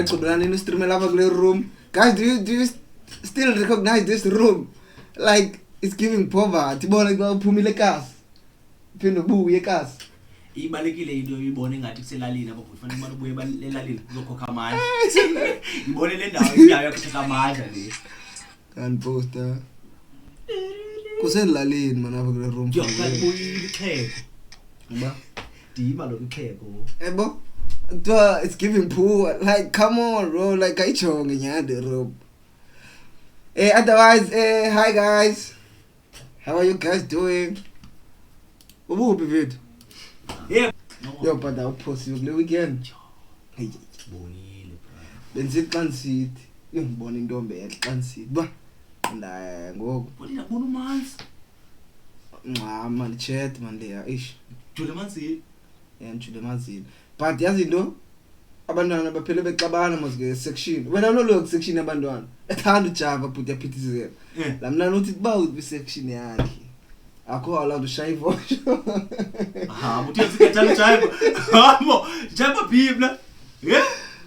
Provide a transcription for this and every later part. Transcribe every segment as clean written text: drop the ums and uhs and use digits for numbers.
ngiyachubelana in stream lapha kule room. Guys, do you still recognize this room? Like it's giving poverty. Ibona kuphumile kasi. Phinde ubuye kasi. Ibalekile into uyibone ngathi kuselalini abafuna kufanele imali ubuye elalini kuzokhokha amandla. Ibone le ndawo indawo yokutheka amandla le. Kan poster. Kuselalini mana apha kule room. Yo, kabuyi iqheko. Ngoba Dima lo iqheko. ebo it's giving poor. Like come on bro, like ayichonge nyande room. Otherwise, hi guys. How are you guys doing? Ubuphi vitu? Yeah. Yo, but I'll post you the weekend. Hey, Bonile bra. benzithi xa nisithi. Ngibona intombi ehle xa nisithi. Ba. Ndaye ngoku. Bonile bona umanzi. Man chat man leya. Ish. Jule manzi. Njule mazini. But yazi into abantwana baphele bexabana manje section. Wena lo section abantwana. Ethanda ujava but yaphithizela. La mina uthi kuba uthi section yakhe. Akho allowed to shave wash. Uthi uyathanda ujava. Hamo, java bibla.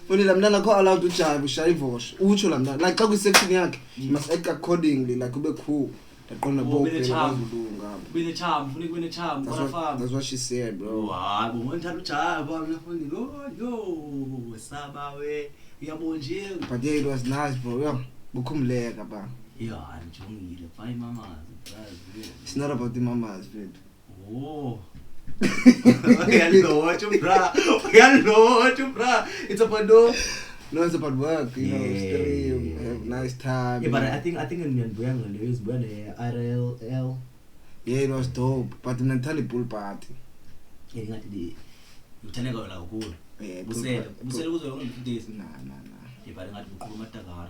Funi la mntana akho allowed to jive shave wash. Utsho la mntana like xa ku section yakhe must act accordingly like ube cool. Daqonda bonke bazulunga. Bine charm, funi kune charm, kwafama. That's what she said, bro. Hayi bo ngithanda ujava mina funi yo saba we uyabonje. But yeah, it was nice, bro. Yo, bukhumleka ba. Yeah, njongile fine mama. It's not about the mamas, dude. Oh. Uyalotsha bra. It's about no. No, it's about work, you know, stream, have nice time. Yeah, but I think ngiyanibuyanga ngale izibuya ne RLL. Yeah, it was dope, but ngithanda pool party. Yeah, ngathi uthandeka la ukulu. Yeah, Busele kuzo yonke days. Nah. Yeah, but ngathi uqhuma matakara.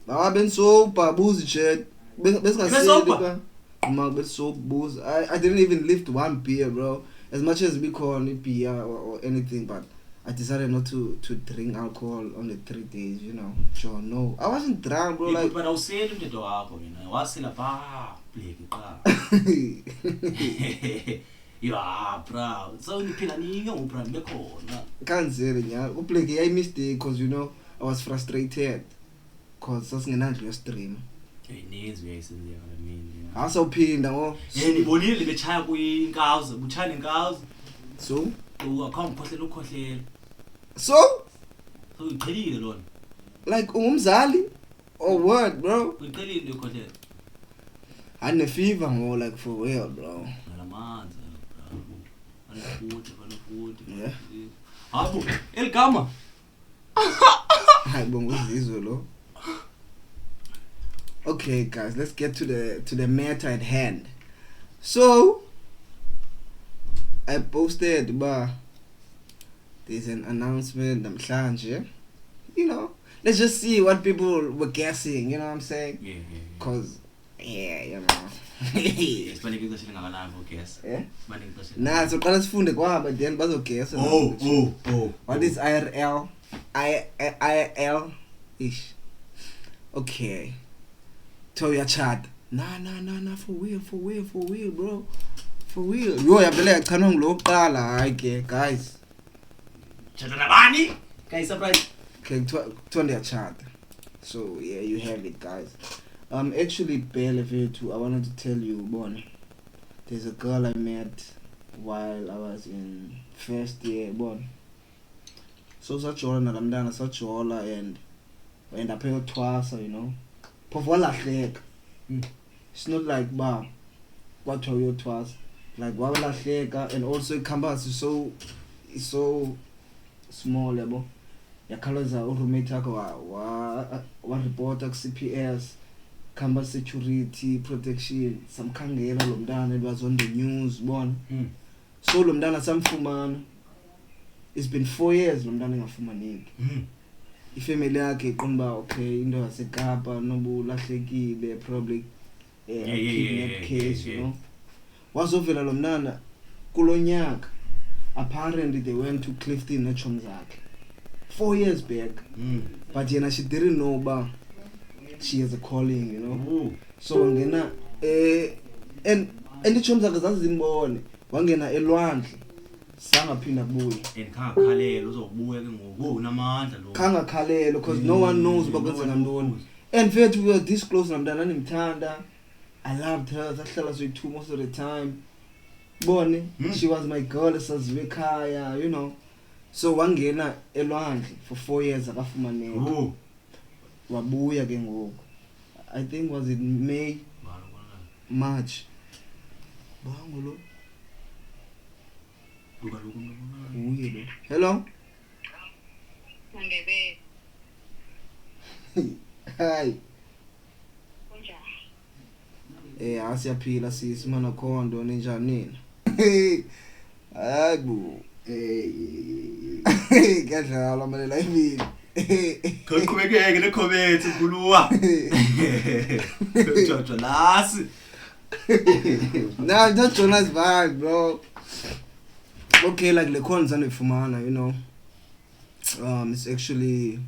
RLL. Ben sober, booze chat. Sober? Ben sober, booze. I didn't even lift one beer, bro. As much as we call it beer or anything, but I decided not to drink alcohol on the 3 days, you know. Sure, no. I wasn't drunk, bro. Yeah, like, but awuseli umthetho wakho mina. Wasela ba bleki qa. Yeah, bra. So ngiphila ninge ubra bekhona. Can't say it, yeah. Upleke I missed it because, you know, I was frustrated. Because sasingenandlu yo stream. Ininzi uyayisenza I mean. Asawuphinda ngo. Ngibonile bechaya kuyinkawuza, buchana inkawuza. So? Akawukhohlela ukhohlela. So uyiqhelile lona. Like ungumzali or what, bro? Uyiqhelile into ukhohlela. Ane fever ngo like for real, bro. Ngalamanzi, futhi. Yeah. Habu, eligama. Hayi bonguzizwe lo. Okay, guys, let's get to the matter at hand. So, I posted there's an announcement namhlanje. You know, let's just see what people were guessing, you know what I'm saying? Yeah. Cause you know. Sifanele ukuthi singakanani guess. Yeah. Sifanele ukuthi. Nah, so qala sifunde kwaba then bazo guess. Oh. What is IRL? IRL ish. Okay. Toya chat. Nah, for real, bro. For real. Yo yavele yachana ngiloqala hayi ke guys. Chatha nabani? Guys surprise. Okay, to chat. So yeah, you have it, guys. Actually, Bellevue, I wanted to tell you, Bon. There's a girl I met while I was in first year, Bon. So such all nalamdana such all and I pay twice, you know. Povola hlek. It's not like what are you twice? Like wala hleka, and also campus is so small, yabo. Yakhalaza uroommate yakho wa reporter ku CPS. Campus security protection samkhangela lo mntana it was on the news bona so lo mntana samfumana. It's been 4 years lo mntana engafumaneki. Ifamily yakhe iqonba okay into yaseKapa nobu lahlekile probably kidnap case, you know. Wazovela lo mntana kulonyaka apparently they went to Clifton nechomi zakhe 4 years back. But yena she didn't know about she has a calling, you know. So wangena and ichomi zakhe zazimbone wangena elwandle sangaphinda buye khangakhalela uzokubuya ke ngoku unamandla lo khangakhalela because no one knows bakwenzeka ntoni. And fact we were this close namntana nimthanda. I loved her. Sahlala soyi-2 most of the time. Bone, she was my girl esaziwe ekhaya, you know. So wangena elwandle for 4 years akafumaneka. Wabuya ke ngoku. I think was in May, March. Bango lo. Uye lo. Hello. Mandebe. Hi. Kunjani? Asiyaphila sisi mana khondo ninjani nina? Hayibo. Kuyadlala manje live. Khaqhubekeke ne-comment ukhuluwa. Jojo lasi. Nah, that's Jonas vibe, bro. Okay, like the cons and Fumana, you know. It's actually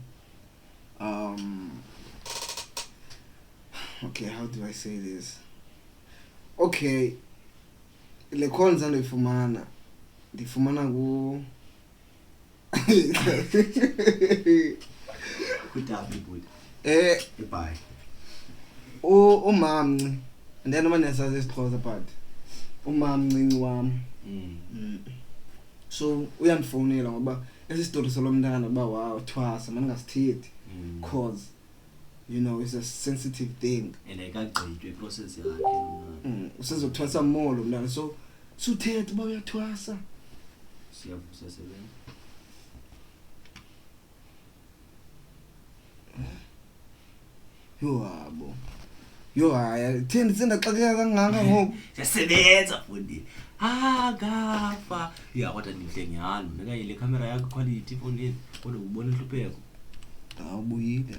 okay, how do I say this? Okay, the cons and Fumana. The Fumana go Kutabi boy. Bye. Oh mama. And then when I saw this close apart. Umamncini wami. So uyamfonela ngoba esistory solomntana ba wow thwasa manje ngasithithi cause you know it's a sensitive thing And ayikagqitshwe iprocess yakhe. Usezothwasa more lo mntana so suthethe ba uyathwasa Siyavusesebenza. yo haya thina sendaxakeka kangaka ngoku Siyasebenza fundi. Akafa. Ya kodwa nihle nyalo. Neka ile camera yakho quality phone kodwa ubona inhlupheko. awubuyile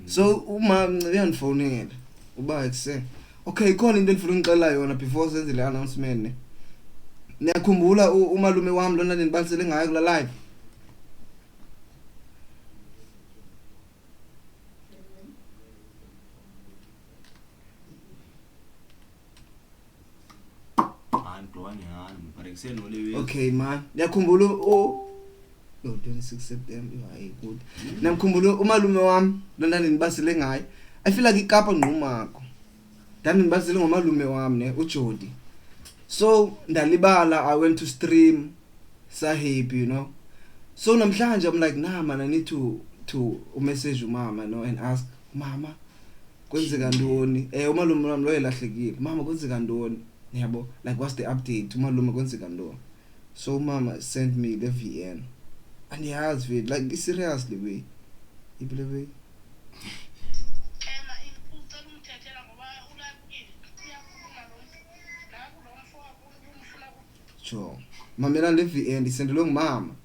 so uma uyangifonela uba ekuse okay khona into endifuna ngicela yona before senze le announcement ne niyakhumbula umalume wami lona nibalisele ngayo kula live okay man niyakhumbula yo 26 September hayi good namkhumbula umalume wami lona nibasile ngayo I feel like ikapa ngqumakho dani nibasile ngomalume wami ne uJody so ndalibala I went to stream sa happy you know so namhlanje I'm like nah man I need to message umama no and ask mama kwenzeka ntoni umalume wami lo elahlekile mama kwenzeka ntoni yabo like what's the update umalume kwenzeka ntoni so mama sent me the VN and he has it like seriously we ibelebe sure mamela le VN isendelo ngumama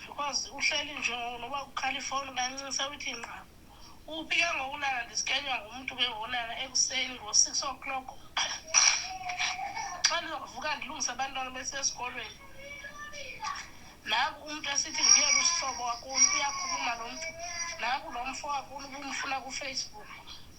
because uhleli nje ngoba uCalifornia kancane sawithi ngqa ubika ngokulala ndiskenywa ngumuntu ke wonana ekuseni ngo6 o'clock xa ndivuka ndilungisa abantwana besesikolweni naku umuntu esithi ngiyela usihlobo wakho uyakhuluma lo muntu naku lo mfo wakho ubumfuna ku Facebook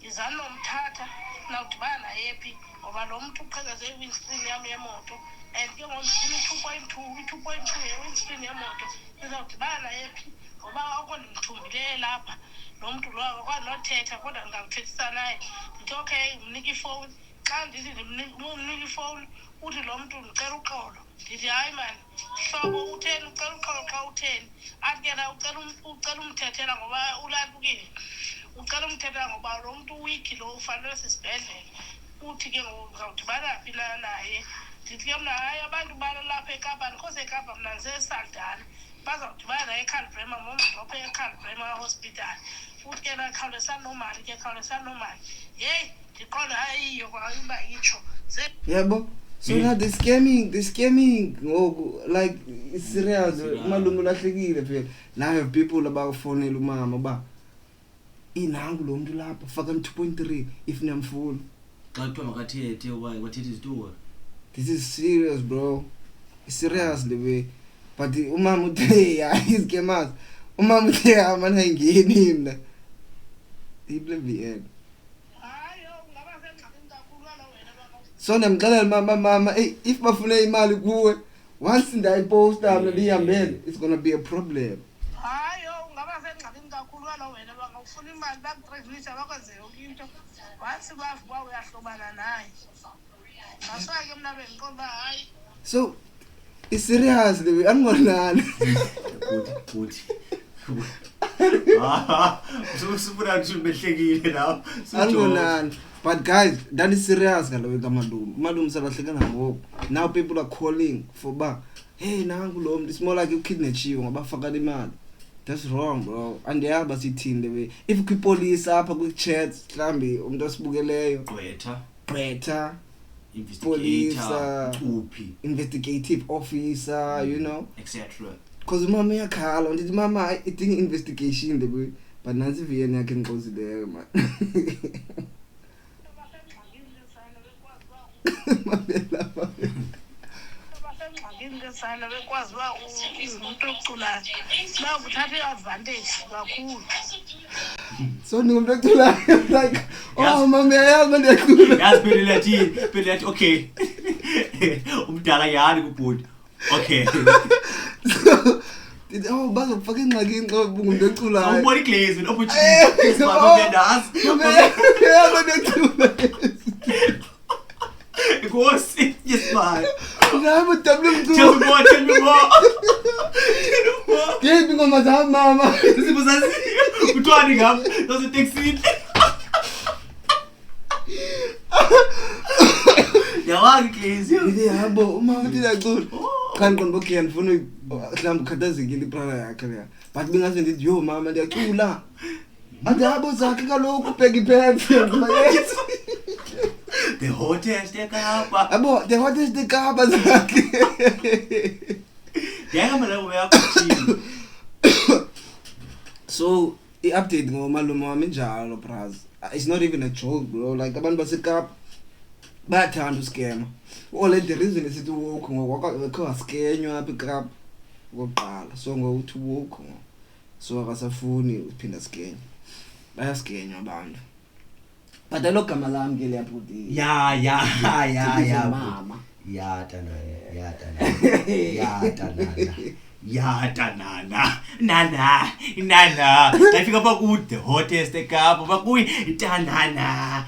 izana nomthatha nawudibana naye phi ngoba lo muntu uqhekeze iwindscreen yami yemoto and ke ngomfuna 2.2 ye-windscreen yemoto izawudibana naye phi ngoba akho ndimthumbile lapha lo muntu lo akwanothetha kodwa ngingawuthethisa naye ndithi okay mnika ifowuni xa ndithi ndimnika ifowuni uthi lo muntu ndicela uxolo ndithi hayi mani hlobo utheni ucela uxolo xa utheni athi ke na ucela umthethela ngoba ulapukile ucela umthethela ngoba lo muntu week lo ufanele sisibhedlela uthi ke ngizawudibana phi naye ndithi ke mna hayi abantu bala lapha eKapa ndikhoze eKapa mna ndisesaldana bazawudibana naye eCalbrema momdrophe eCalbrema hospital uthi ke nakhawulesa nomali ke khawulesa nomali hey ndiqonda hayiyo kwayuba itsho yebo so now the scamming ngoku like it's serious umalume lahlekile phela now I have people abafonela umama ba inangu lo muntu lapha faka 2.3 if niyamfuna xa kuthiwa makathethe wathethe izitori this is serious bro it's seriously we but umama uthe is scammers umama uthe amana ngeni mina ible VN hayo ngaba So ndamxelela mama if bafuna imali kuwe once ndayiposta mna ndihambele it's going to be a problem. Hayo ungaba sengxakini kakhulu kaloku wena bangafuna imali bakutrevisa bakwenze yonke into once bavuka uyahlobana naye masake mna bendiqoba hayi So it's serious le angonani. Good. Usufuna nje behlekile nawo. Angonani. But guys, that is serious kaloku kamadum sabahlekana ngoku. Now people are calling for hey nangu lo muntu it's more like ukidnatshiwe ngabafaka imali. That's wrong bro. Andiyaba sithini lewe. If kwipolice apha kwi-chat mhlambi umuntu osibukeleyo gqwetha investigative officer, you know, etc. Because mama yakhala ndithi mama I think investigation lewe but nansi viyeni yakhe ngiqozileyo man. Sana bekwazi uba umuntu oculayo bakuthatha i-advantage kakhulu. So ningumuntu oculayo like oh mama yayazi ndiyacula. Yazi phela yathi okay. Umdala yani kubhuti. Okay. Oh bazofaka ingxakini xa ungumuntu oculayo. Awubona iglaze opportunity babendazi. Yayazi ndiyacula. Inkosi yes man. Nami Tell me more. Ngiphi ngoma zami mama? Sibuzazi. Uthwani ngapha. Doze taxi. Yawa iglaze. Yabo uma uthi lacula. Kanti konke ngiyani ngifuna mhlawumbe ukhathazekile ibrother yakhe leya. But bengase ndithi yo mama ndiyacula. Ade yabo zakhe kaloku ubheka iphepha. The hottest ekapa. Abo the hottest ekapa zakhe. Yahamba la uyakuthini. So i-update ngomalume wami njalo bros. It's not even a joke bro. Like abantu baseKapa bayathanda uskema. All the reason is to walk ngokwakho askenywa apha eKapa koqala. So ngokuthi walk so akasafuni uphinda skenya. Bayaskenywa abantu. But I look gama lami ke leya bhuti. Ya mama. Ya tanana. Nana. Dafika pa ku the hottest ekapa bakuyi tanana.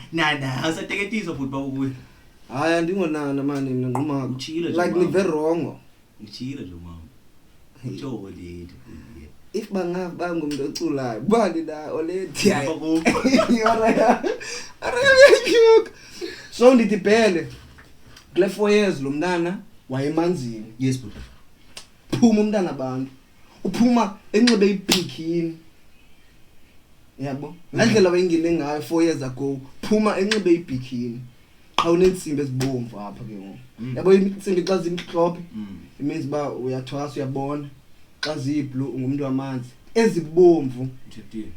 Asateketiso futhi bakuyi. Hayi andingonana manje mina nquma Uchile nje like mama. ni very wrong. Ngithile nje mama. Utsho lethi. If bangumuntu oculayo bani la olethi hayi. Bakuphi. So ndithi phele kule 4 years lo mntana wayemanzini. Yes bro. Phuma umntana abantu. Uphuma enxibe ibikini. Yabo. Ngendlela wayengile ngayo 4 years ago. Phuma enxibe ibikini. Xa unensimbi ezibomvu apha ke ngoku. Yabo insimbi xa zimhlophe. It means ba uyathwasa uyabona. Xa ziblue ungumuntu wamanzi. Ezibomvu. Thethini.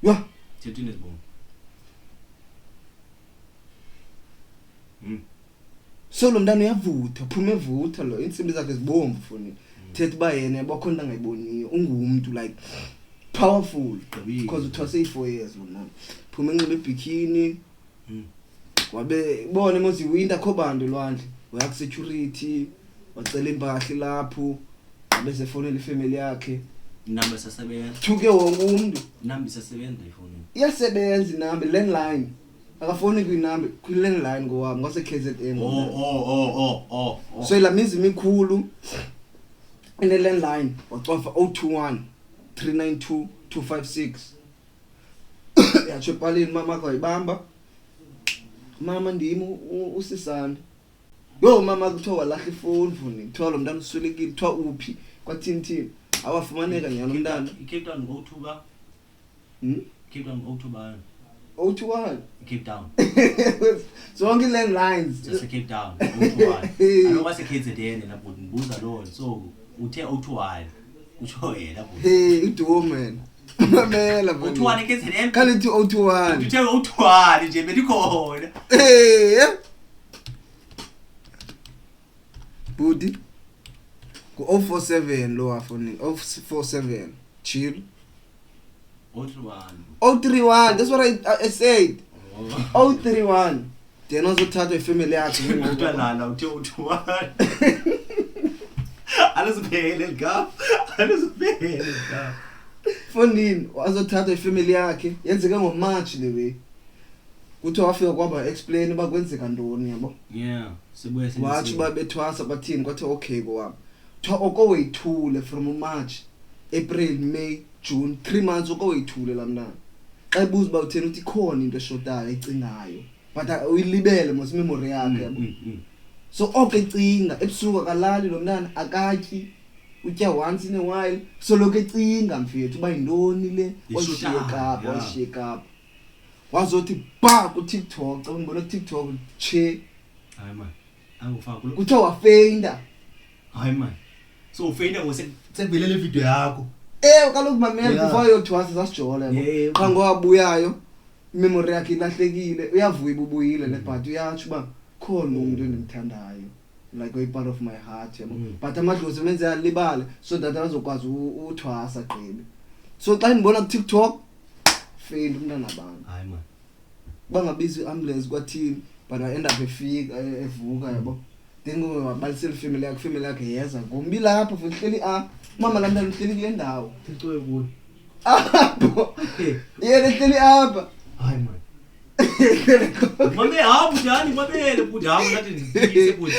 Yho. Thethini ezibomvu. So lo mntana uyavutha, phuma evutha lo insimbi zakhe zibomvu funi. Thethe ba yena yabakho into angayiboniyo, ungumuntu like powerful because uthwase 4 years wona. Phuma enxibe ibikini. Wabe bone mozi winter khobande lwandle. Uya ku security, wacela impahla lapho. Bese fonela ifamily yakhe. Inamba sasebenza. Thuke wonke umuntu. Inamba sasebenza ifoni. Iyasebenza inamba landline. Akafoni kwinamba kwi-landline ngowami ngase KZN. Oh. So la mizi mikhulu ine landline wacofa 021 392 256. Yatsho palini mama kwayibamba. Mama ndimi usisanda. Yo mama kuthiwa walahla ifoni mfuni. Kuthiwa lo mntana uswelekile, kuthiwa uphi kwathini. Awafumaneka nyana umntana. Cape Town ngo-October. Cape Town ngo-October. 021 Cape Town. Zonke landlines. Just Cape Town ngo-October. Anoba se-KZN lapho ngibuza lo so uthe October. Utsho yena bo. Hey, uDuo man. Mamela bo. October KZN. Kale uthi 021. Uthe October nje belikhona. Hey. Budi. Ku 047 lo afoni 047 chill. 031. 031 that's what I said. 031 then wazothatha ifamily yakhe Utalala uthe uthuwana. Alizibhele ligapha. Alizibhele ligapha. fonini wazothatha ifamily yakhe yenzeka ngoMarch le way kuthi wafika kwaba explain bakwenzeka ntoni yabo Yeah, sibuye senze. wathi babethwasa bathini kwathi okay kwabo tho okoweyithule from March April May June 3 months okoweyithule lamntana xa ibuza ba utheni uthi khona into eshotayo ecingayo but uyilibele mos memory yakhe yabo so okecinga ebusuku kalali lo mntana akatyi utya once in a while so lokho ecinga mfethu uba yintoni le washiyeka wazothi ba ku TikTok xa ngibona TikTok che Hayi man. Angufaka kulo. kuthiwa wafeinda Hayi man. So ufeyina ngosebele le video yakho. kaloku mamela Yeah. before yothwasa sasijola yabo Yeah. xa ngowabuyayo memory yakhe ilahlekile uyavuya ibubuyile le but uyatsho uba khona umuntu endimthandayo like a part of my heart yabo but amadlozi menze alibale so that azokwazi uthwasa gqibe so xa ndibona ku TikTok fail umntana abantu Hayi man. bangabizi ambulance kwathini but I end up efika evuka yabo then wabalisela family yakhe yeza ngombi lapha futhi hleli mama lamntana uhleli kule ndawo Thixo kuyo. apho yena hleli apha Hayi man. Mame hawu njani mabele futhi hawu ngathi ngise futhi.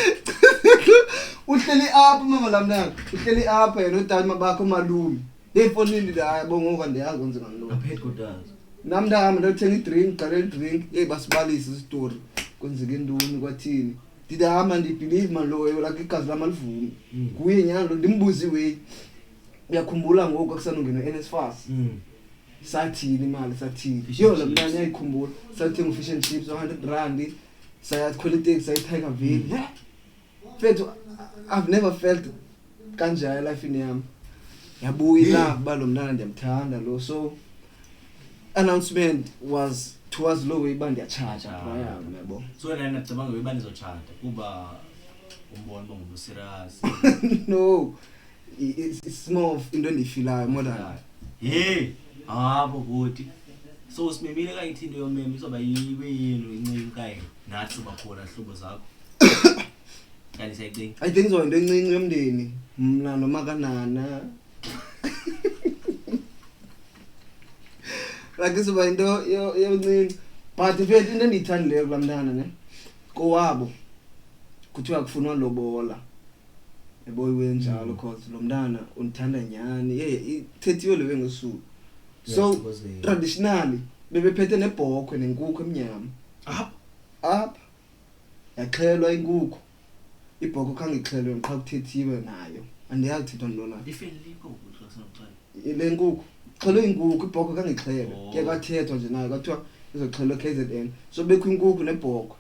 uhleli apha mama lamntana uhleli apha yena utata mabakho malume efonini la yabo ngoku andiyazi kwenze ngalo Aphethe kodazi. namntana ndothenga idrink qale drink basibalisa istory kwenzeke intoni kwathini ndidahamba ndibelieve man loyo like igazi lami alivumi kuye nyana lo ndimbuziwe uyakhumbula ngoku akusanongena NSFAS sathini imali sathini yo lo mntana uyayikhumbula sathenga fish and chips 100 rand sayakhwela iteksi sayithayikaville fethu I've never felt kanjalo life yami yabuya ba lo mntana ndiyamthanda lo so announcement was towards low way band yacharge yami yabo So nina ngicabanga webani zochata kuba umbona bongu serious. no it's more of into endifilayo more than Hey, abo kuthi. So simemile ka ithindo yomeme isoba yiwe yini incike kayi nathi bakhona hlobo zakho. Kanti siyayicinga. I think so into encinci yomndeni mna noma kanana like isoba into yoncinci but if into endiyithandileyo kulamntana ne kowabo kuthiwa kufunwa lobola yabo iwenjalo cause lo mntana undithanda nyani ithethiwe lewe ngosuku so traditionally bebephethe nebhokhwe nenkukhu emnyama apha yaxhelwa inkukhu ibhokhwe khange ixhelwe qha kuthethiwe nayo andiyazi thethwa ntona Ifeli likho ukuthi kusaxoxa. le nkukhu xhelwe inkukhu ibhokhwe khange ixhelwe ke kwathethwa nje nayo kwathiwa izoxhelwa KZN so bekho inkukhu nebhokhwe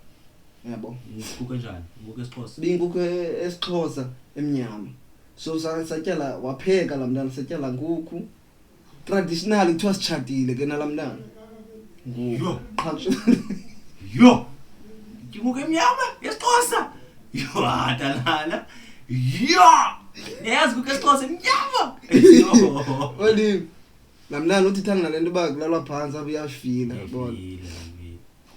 yabo Inkukhu kanjani? Inkukhu esixhosa. binkukhu esixhosa emnyama so satyala wapheka lamntana satyala nkukhu traditionally kuthiwa sitshadile ke nalamntana Yo. Yo. Inkukhu emnyama esixhosa. Yo atalala. Yo. Yazi inkukhu esixhosa emnyama. Yo. Oli lamntana uthi thanga lento ba kulalwa phansi abuyafila yabona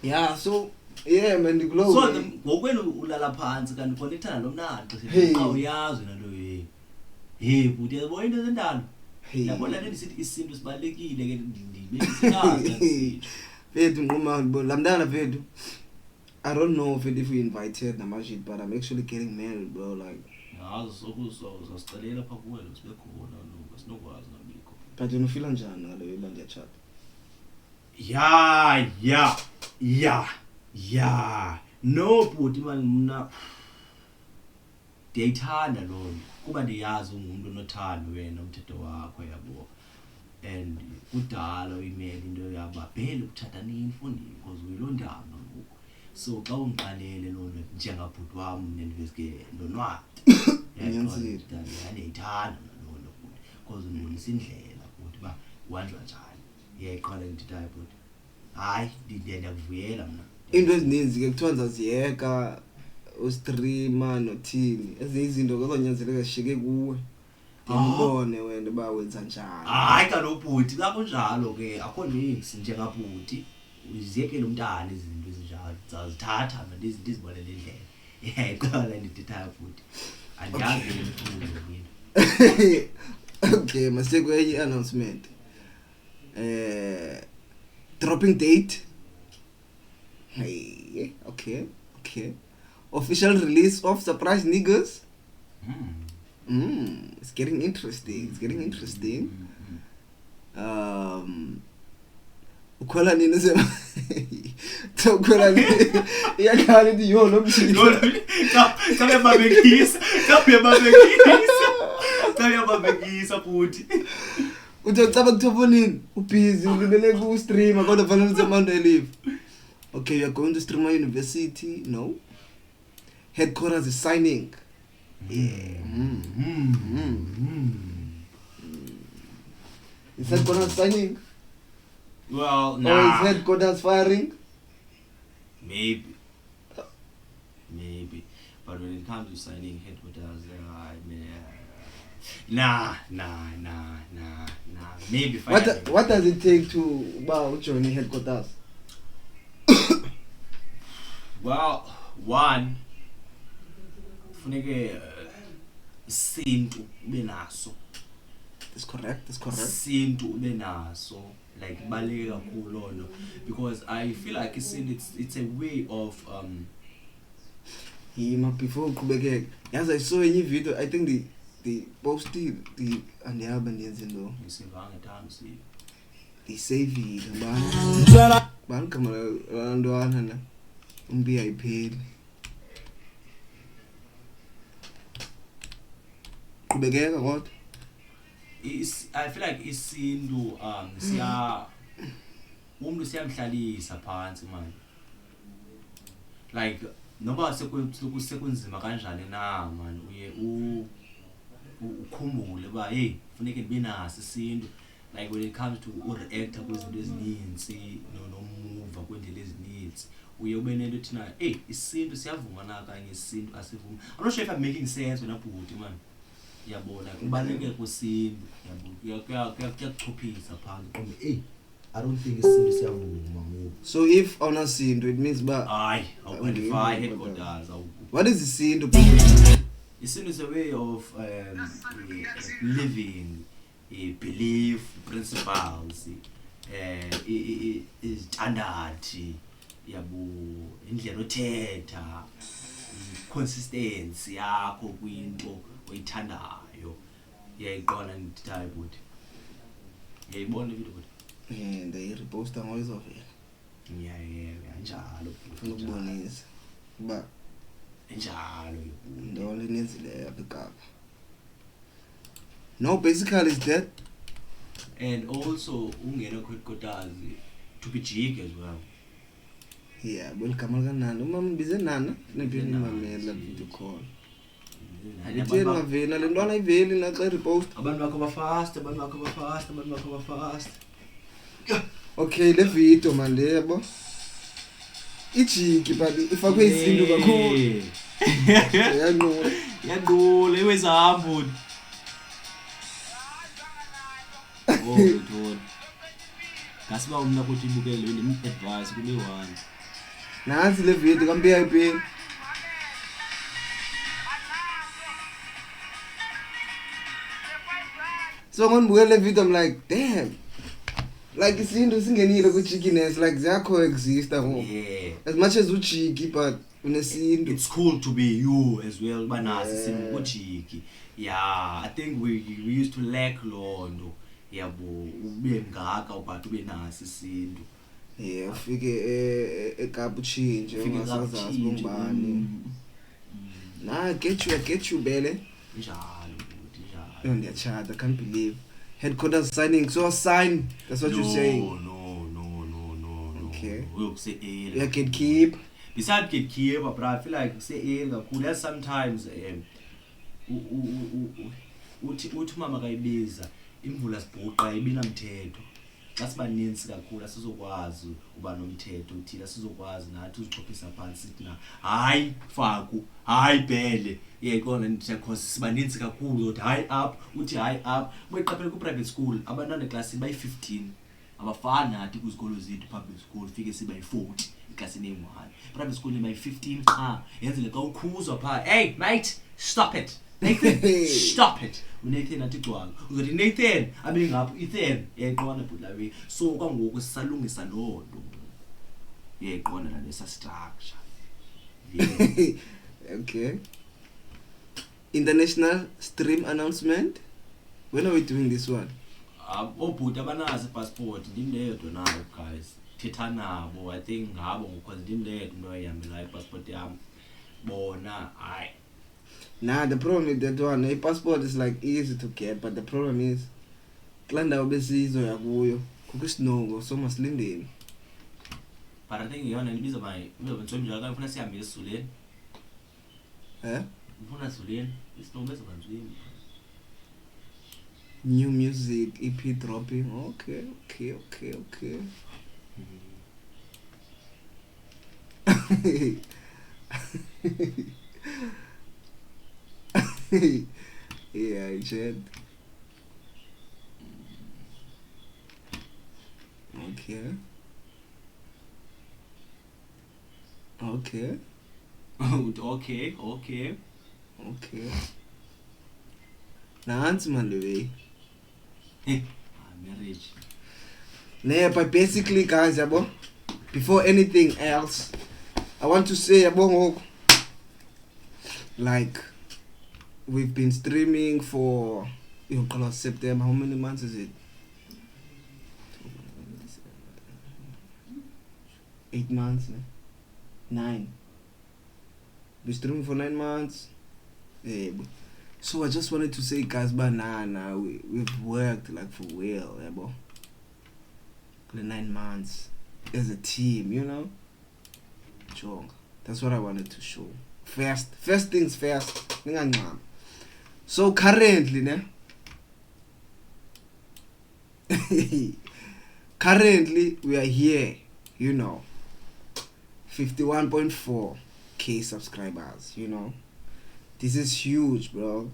yeah so yeah man ndikulo So ngokwenu ulala phansi kanti khona ithana lomnana xa uyazi nalo yini. Hey buti yabo into zendalo. Yabona le ndisithi isinto sibalekile ke ndibe sinazi. Vethu ngqoma lamntana vethu I don't know if we invited Namajit but I'm actually getting married bro like Yazi sokuzicelela pha kuwe lo sibe khona lo sinokwazi nabikho. but you feel njani ngalo ibandi yachata Yeah. No buti man mina ndiyayithanda lo kuba ndiyazi ungumuntu onothando wena umthetho wakho yabo and kudala uyimele into yaba phela ukuthatha nini mfondini because uyilondana ngoku so xa ungiqalele lo nto njengabhuti wami nendivesike ndonwadi Nyanzile. ndiyayithanda lo nto futhi because undibonisa indlela futhi ba wanjwa njani iyayiqala ngithayo futhi hayi ndiyakuvuyela mna into ezininzi ke kuthiwa nzaziyeka ustreamer nothini ezinye izinto kuzonyanzeleka zishike kuwe ngibone wena ba wenza njani hayi kaloku bhuti xa kunjalo ke akho nix njengabhuti uziyekele umntana izinto ezinjalo zazithatha manje izinto izibonele indlela iqala ndithetha futhi andazi imfundo yini. Okay, masekwenye announcement. Dropping date. Hey, okay. Official release of Surprise Niggas. It's getting interesting. Ukhwela nini sema? Ukhwela nini? Iyakhala into yolo mshini. Kababekisa futhi. Uthocaba kuthobo nini? Ubusy ulibele ku streamer kodwa fanele uze Monday leave. Okay, you are going to Streamer University? No. Headquarters is signing. Yeah. Is headquarters signing? Well, Or nah. is headquarters firing? Maybe. But when it comes to signing headquarters, nah. Maybe firing. What does it take to join headquarters? Well, one, funeke isintu ube naso. That's correct. Isintu ube naso, like baleke kakhulu lonto, because I feel like it's a way of Before uqhubekeke. Yazi I saw any video, I think they posted the andiyabe ndiyenze lo. ngisivanga time si. They save it abantu. Bankama abantwana na. Umbi ayipheli. Qhubekeka kodwa. I feel like isintu umuntu siyamhlalisa phansi manje. Like noba sekunzima kanjani na man uye ukhumbule ba hey funeke ndibe naso isintu, like when it comes to react kwezinto ezininzi nomuva kwendlela ezininzi uye ube nento thina hey isintu siyavuma kanye isintu asivumi. I'm not sure if I'm making sense wena bhuti man. Yabona kubaleke kwesintu yabona kuyachuphisa phansi qombe hey I don't think isintu siyavuma ngoku. So if awunasintu it means ba Hayi awuqualify headquarters. What is isintu? Isintu is a way of living, belief, principles, standard, yabo indlela othetha, consistency yakho kwinto oyithandayo. Yayiqona ndithayi buti. Yayibona video buti. They reposta ngoyizovela. Njalo Ufuna ukubonisa. Ba njalo ndolo nenzile apha eKapa. No, basically is that. and also ungena headquarters to be jig as well. Yeah, welcome kanani. Uma mbize nana, nempini mamela video call. Ayitheni ngavela le ntwana iveli naxa repost. Abantu bakho ba fast. Okay, le video man le yabo. Ijiki but ifakwe izinto kakhulu. Yaqula iwezambu. Thona. Ngasiba umna ukuthi ibukele le advice kule one. Nansi le video kaMPIP. So when we le video I'm like, damn. Like izinto singenile ku cheekiness like they coexist Yeah. as much as uchiki but unesinto. It's cool to be you as well banasi simujiki. Yeah, I think we used to lack londo. Yabo ube ngaka but ube nasi isinto. Yeah, ufike eKapa uchinje ungasazazi bombani. Nah, I get you bele. Njalo. Ndiyachata, I can't believe. Headquarters signing, so sign. That's what you're saying. No. Okay. Uyokuse Yeah, can keep. Besides keep, but I feel like say kakhulu sometimes uthi mama kayibiza imvula sibhuqa ibina mthetho. Asibaninzi kakhulu asizokwazi uba nomthetho uthila sizokwazi nathi uzichophisa phansi na hayi faku hayi bhele yayikona because sibaninzi kakhulu uthi hayi up uthi hayi up boyiqaphela ku private school abantwana eclassini bayi 15 abafani nathi kuzikolo zethu public school fike siba yi40 iklasini eyi1 private school niba yi15 qha yenzele xa ukhuzwa pha hey mate stop it Nathan stop it uNathan athi gcwala uzothi Nathan abe ngapho Ethan yayiqona butlawe so kwangoku sisalungisa lo nto yayiqona la lesa structure yeah. Okay. International stream announcement. When are we doing this one? Obhuti abanazi passport ndimledwa nayo guys thetha nabo I think ngabo because ndimledwa noyihambela ipassport yami bona hayi. Nah, the problem with that one, a passport is like easy to get, but the problem is klanda obesizo yakuyo kukusnongo so masilindeni. But I think yona ndibiza by ubenzwe njalo ka ufuna sihambe esuleni. Ufuna esuleni isinongo ezobanzwini. New music, EP dropping. Okay. Yeah, I said. Okay. Nansi man Marriage. Nah, but basically guys, yabo, before anything else, I want to say yabo, like we've been streaming for September. How many months is it? 8 months, 9. We streaming for 9 months. Yeah. So I just wanted to say, guys, banana, we've worked like for real, yeah, bro. The 9 months as a team, you know. Chong. That's what I wanted to show. First things first. So currently, currently we are here, you know, 51.4k subscribers, you know. This is huge, bro.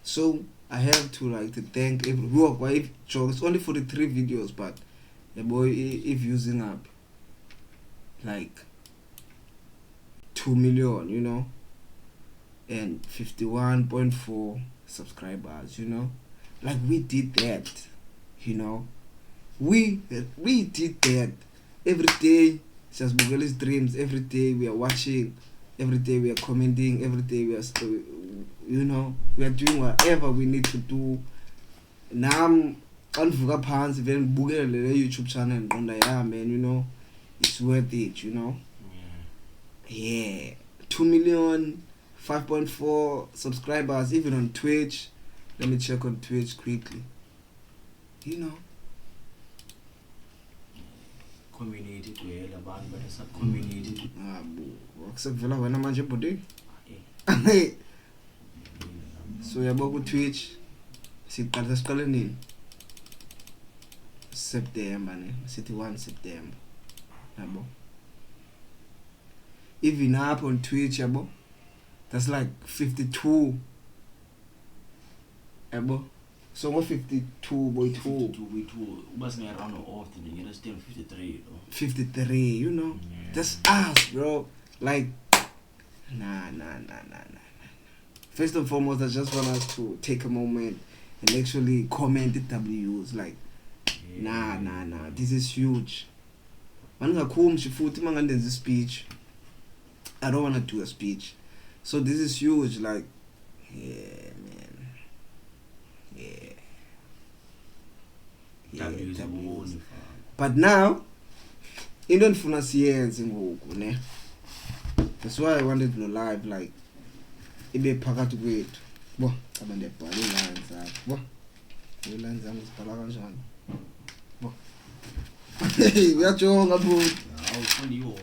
So I have to thank everyone. It's only 43 videos, but the boy if using up like 2 million, you know, and 51.4 subscribers, you know. Like we did that, you know. We did that every day. Just Bugali's dreams. Every day we are watching. Every day we are commenting. Every day we are, you know, we are doing whatever we need to do. Now, kanvuka phansi vele ngibukele le YouTube channel ngiqonda yeah man, you know, it's worth it, you know. Yeah. 2 million, 5.4 subscribers, even on Twitch. Let me check on Twitch quickly. You know. Community kwela abantu bane sub community. Wakusevela wena manje body. So yabo ku Twitch siqala nini? September ne, sithi 1 September. Yabo. Even up on Twitch yabo. That's like 52. Yabo. So what 52 by 2 uba singa around off the ngena still 53 though. 53, you know. Yeah. That's us, bro. Like nah. First and foremost, I just want us to take a moment and actually comment the W's like yeah. Nah. This is huge. Mangakhumshi futhi mangandenza speech. I don't want to do a speech. So this is huge, like yeah, man. Yeah, but now into ndifuna siyenze ngoku ne. That's why I wanted to know live like ibe phakathi kwethu. Bo, abantu ebhala lines apha. Bo. Lines zami zibhala kanjani? Bo. Uyajonga bro. Awufunda iwona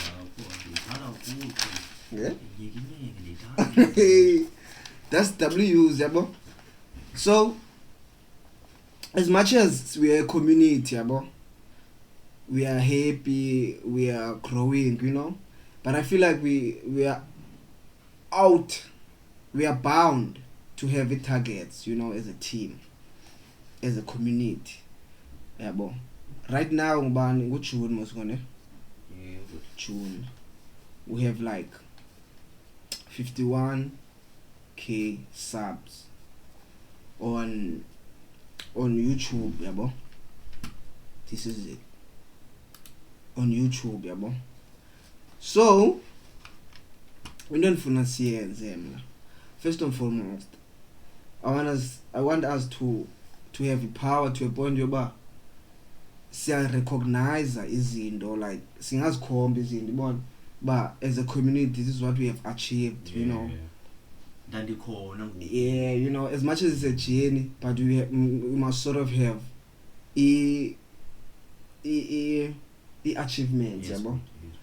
lapho. Ngithanda ukuthi. Yeah. Ngiyekile That's W's, yabo. So as much as we are a community, yabo, we are happy, we are growing, you know. But I feel like we are bound to have targets, you know, as a team, as a community. Yabo. right now ngubani nguJune mosingone yebo June we have like 51k subs on YouTube yabo. This is it on YouTube yabo. So into endifuna siyenze mina first and foremost I want us to have the power to a point yoba siya recognize izinto like singazikhomba izinto ibona ba as a community this is what we have achieved, you know. Ndandikhona ngoku. Yeah, you know, as much as it's a journey, but we must sort of have the achievements, Yes, yabo. yes.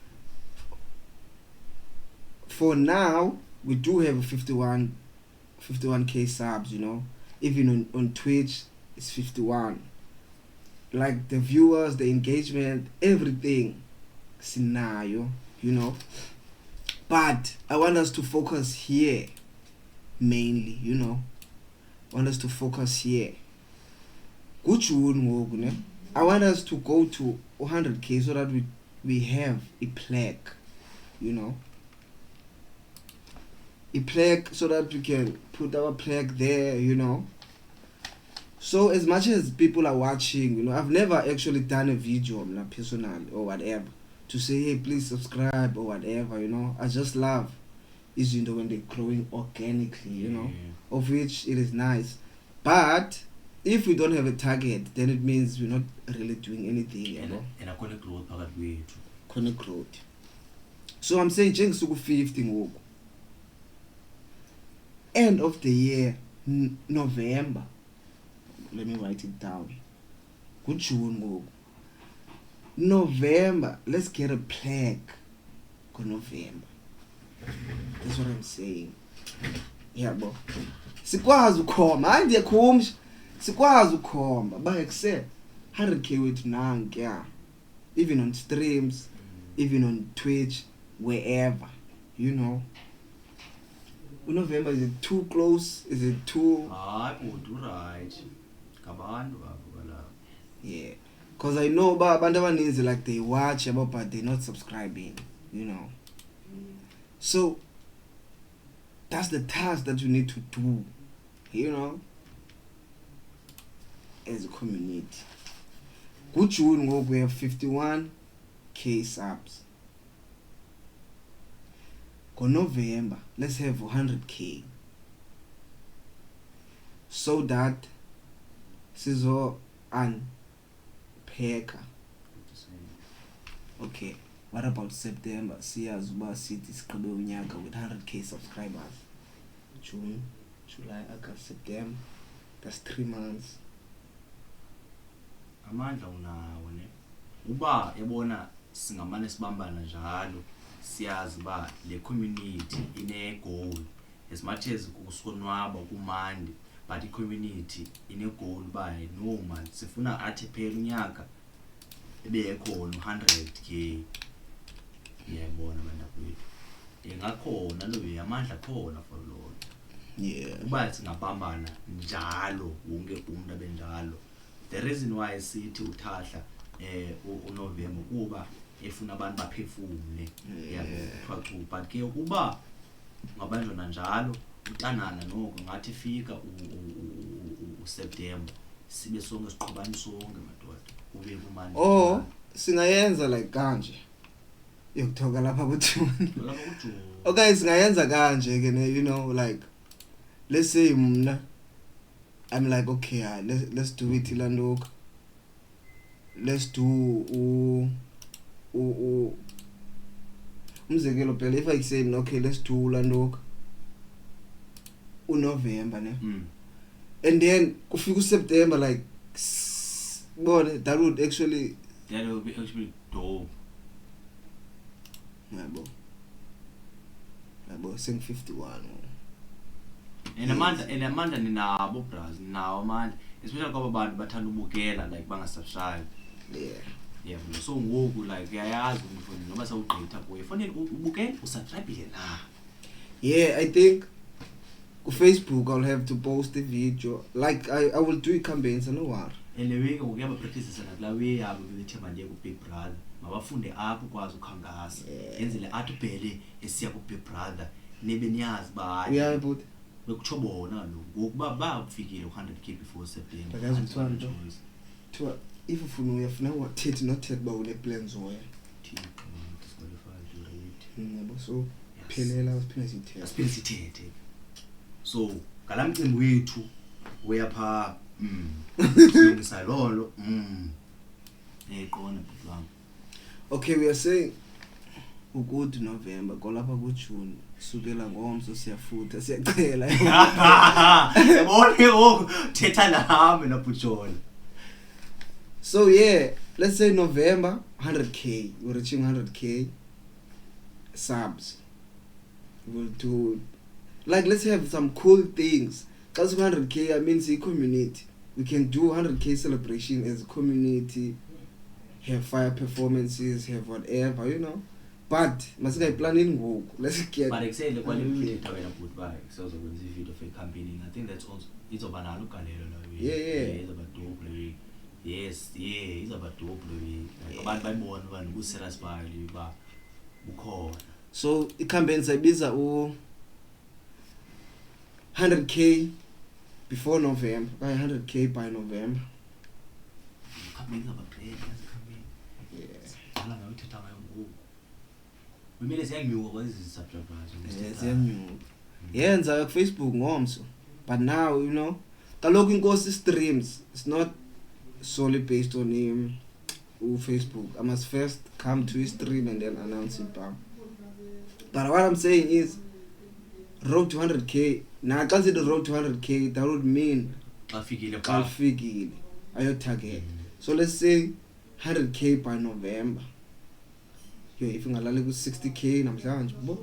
For now we do have 51k subs, you know. Even on Twitch it's 51. Like the viewers, the engagement, everything scenario, you know. But I want us to focus here mainly, you know. I want us to focus here. Kuchun ngoku ne. I want us to go to 100k so that we have a plaque, you know. A plaque so that we can put our plaque there, you know. So as much as people are watching, you know, I've never actually done a video personal or whatever to say, hey, please subscribe or whatever, you know. I just love is, you know, when they're growing organically, you know, of which it is nice. But if we don't have a target, then it means we're not really doing anything, you know. And akona growth phakathi kwethu. Khona growth. So I'm saying njengosuku 50 ngoku. End of the year, November. Let me write it down. Good June ngoku. November, let's get a plaque for November. That's what I'm saying. Yeah, bo. Sikwazi ukhomba, hayi ndiyakhumsha. Sikwazi ukhomba, ba accept 100k wethu nanku, yeah. Even on streams, even on Twitch, wherever, you know. November, is it too close? Is it too? Hayi kodwa right. Ngabantu apho bala. Yeah. Cause I know abantu abaninzi like they watch but they're not subscribing, you know. So that's the task that you need to do, you know, as a community. Good June we have 51k subs. Go November, let's have 100k. So that sizo and Peka. Okay, what about September? Siyazi uba sithi siqhube unyaka with 100k subscribers. June, July, August, September. That's 3 months. Amandla unawo ne. Uba ebona singamane sibambana njalo, siyazi ba le community ine goal. As much as kusonwaba kumandi, but the community ine goal by no man sifuna athi phela unyaka ebe ekhona 100k. Yayibona bantakwethu. Engakhona lo yamandla khona for lo. Yeah. Uba singabambana njalo wonke umuntu abenjalo. The reason why sithi uthahla uNovember kuba efuna abantu baphefumule. Yabo but ke kuba ngabanjona njalo utanana noko ngathi fika uSeptember sibe sonke siqhubana sonke madoda kube kumanje. Oh, singayenza like kanje. Yokuthoka lapha kuJune. Okay, singayenza kanje ke ne, you know, like let's say mna I'm like okay, let's do it ilandok. Let's do umzekelo phela if I say okay, let's do ulandok uNovember ne. And then kufika uSeptember like bona that would actually dope. Yabo sing 51. And Amanda ninabo bras nawo manje especially kwaba bantu bathanda ubukela like bangasubscribe. Yeah, so ngoku like uyayazi umfundi noma sawugqitha kuye fanele ubukele usubscribe na. Yeah, I think on Facebook I'll have to post a video like I will do campaigns and what. and le week ngiyaba practice la way yabo bethe manje ku Big Brother mabafunde apho kwazi ukhangasa yenzele athi phele esiya ku Big Brother nebe niyazi ba uyayibona bekutsho bona lo ngokuba bafikile 100k before September bakazi mthwalo thiwa if ufuna uyafuna wathethe nothethe ba une plans oya disqualified to rate yabo so phelela asiphinde sithethe so ngalamcimbi wethu uyapha singisalolo eqona bafana. Okay, we are saying ukuthi November kolapha ku June sukela ngomso siyafutha siyacela yabona thetha nami naButshona. So yeah, let's say November 100k, we're reaching 100k subs. We'll do like let's have some cool things. Because 100k I mean the community. We can do 100k celebration as a community, have fire performances, have whatever, you know. But masika planning ngoku. Let's get but excellent quality wena but by so zokwenza ivideo for campaigning. I think that's also it's about nalo galelo la. Yeah. It's about dope le. Yes, it's about dope le. Abantu bayibona abantu ku satisfy le ba ukhona. So i-campaign sayibiza u 100k before November, 100k by November. Campaign about play as campaign. Yeah. Ala ngayo thetha ngayo ngoku. Kumele siyanyuka kwezi subscribers. Yes, yanyuka. Yenza ku Facebook ngomso. But now, you know, kaloku inkosi streams. It's not solely based on him Facebook. I must first come to his stream and then announce it back. But what I'm saying is road to 100k. Now I consider road to 100k, that would mean Kalfikile ayo target. So let's say 100k by November. Yeah, if ngalale ku 60k namhlanje bo.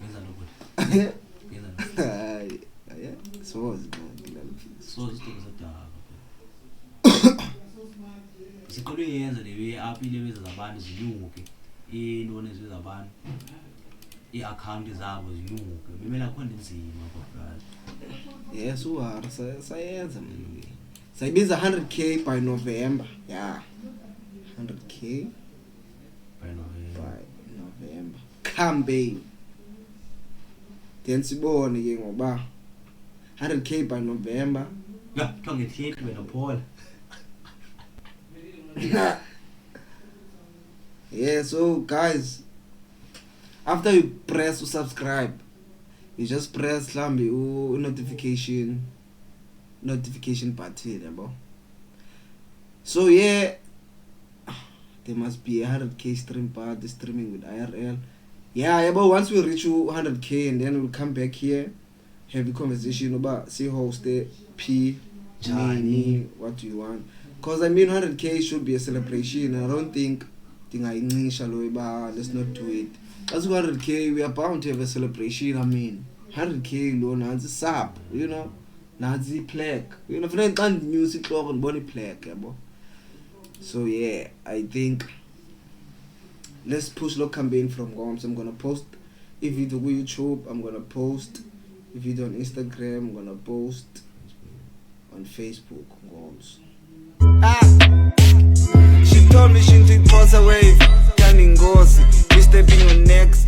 Yenza lokho. Yenza lokho. Yeah. So so sidaba. Siqolo yenza lewe apha ileweza zabantu zinyuke. Intone zabantu. I-account zabo zinyuke bemela khona inzima kodwa. Yes, uwara sayenza mina. Sayibiza 100k by November. Yeah. 100k by November. Campaign. Then sibone ke ngoba 100k by November. Yeah, ngethethi wena Paul. Yeah, so guys, after you press to subscribe, you just press lambi notification button, yabo. So yeah, there must be a 100k stream part, streaming with IRL. Yeah, but once we reach 100k and then we'll come back here, have a conversation about see host P Johnny, what do you want? Because I mean 100k should be a celebration. I don't think let's not do it. As 100k, we are bound to have a celebration. I mean, 100k, Nazi sub, you know, Nazi plaque, you know, friend and music club and body plaque, so yeah, I think let's push the campaign from Goms. I'm gonna post a video on YouTube. I'm gonna post a video on Instagram. I'm gonna post on Facebook. Goms. She told me she didn't force away. Turning goes, Mr. Being on next.